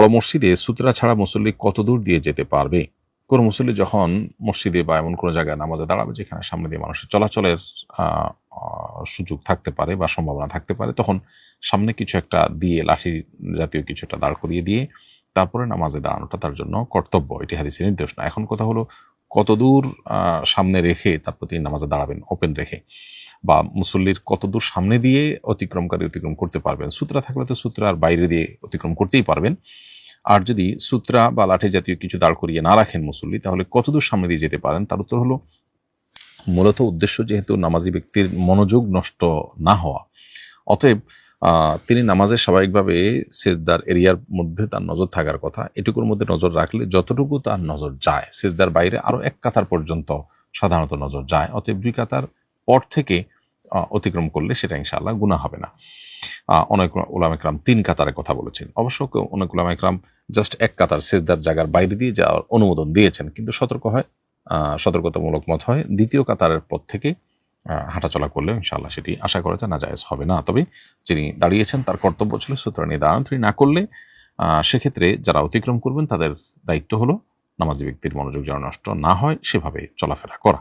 বড় মসজিদে সুতরা ছাড়া মুসল্লি কত দূর দিয়ে যেতে পারবে? কোন মুসল্লি যখন মসজিদে বা এমন কোনো জায়গায় নামাজে দাঁড়াবে যেখানে সামনে দিয়ে মানুষের চলাচলের আহ, সুযোগ থাকতে পারে বা সম্ভাবনা থাকতে পারে, তখন সামনে কিছু একটা দিয়ে, লাঠি জাতীয় কিছু একটা দাঁড় করিয়ে দিয়ে তারপরে নামাজে দাঁড়ানোটা তার জন্য কর্তব্য। এটি হাদিসের নির্দেশ না। এখন কথা হলো কতদূর সামনে রেখে তারপর তিনি নামাজে দাঁড়াবেন, ওপেন রেখে, বা মুসল্লির কতদূর সামনে দিয়ে অতিক্রমকারী অতিক্রম করতে পারবেন। সূত্রা থাকলে তো সূত্রার বাইরে দিয়ে অতিক্রম করতেই পারবেন। আর যদি সূত্রা বা লাঠি জাতীয় কিছু দাঁড় করিয়ে না রাখেন মুসল্লি, তাহলে কতদূর সামনে দিয়ে যেতে পারেন? তার উত্তর হলো, মূলত উদ্দেশ্য যেহেতু নামাজি ব্যক্তির মনোযোগ নষ্ট না হওয়া, অতএব তিনি নামাজে স্বাভাবিকভাবে সেজদার এরিয়ার মধ্যে তার নজর থাকার কথা। এটুকুর মধ্যে নজর রাখলে যতটুকু তার নজর যায়, সেজদার বাইরে আরো এক কাতার পর্যন্ত সাধারণত নজর যায়। অতএব 2 কাতার পর থেকে অতিক্রম করলে সেটা ইনশাআল্লাহ গুনাহ হবে না। অনেক উলামা ইকরাম 3 কাতারের কথা বলেছেন। অবশ্য অনেক উলামা ইকরাম জাস্ট 1 কাতার সেজদার জায়গার বাইরে দিয়ে যাওয়ার অনুমোদন দিয়েছেন, কিন্তু সতর্কতামূলক মত হয় 2য় কাতারের পর থেকে হাঁটাচলা করলে ইনশাআল্লাহ সেটি আশা করা যায় নাজায়েজ হবে না। তবে যিনি দাঁড়িয়েছেন তার কর্তব্য ছিল সুতরাং নিয়ে দাঁড়ান। তিনি না করলে সেক্ষেত্রে যারা অতিক্রম করবেন তাদের দায়িত্ব হলো নামাজি ব্যক্তির মনোযোগ যেন নষ্ট না হয় সেভাবে চলাফেরা করা।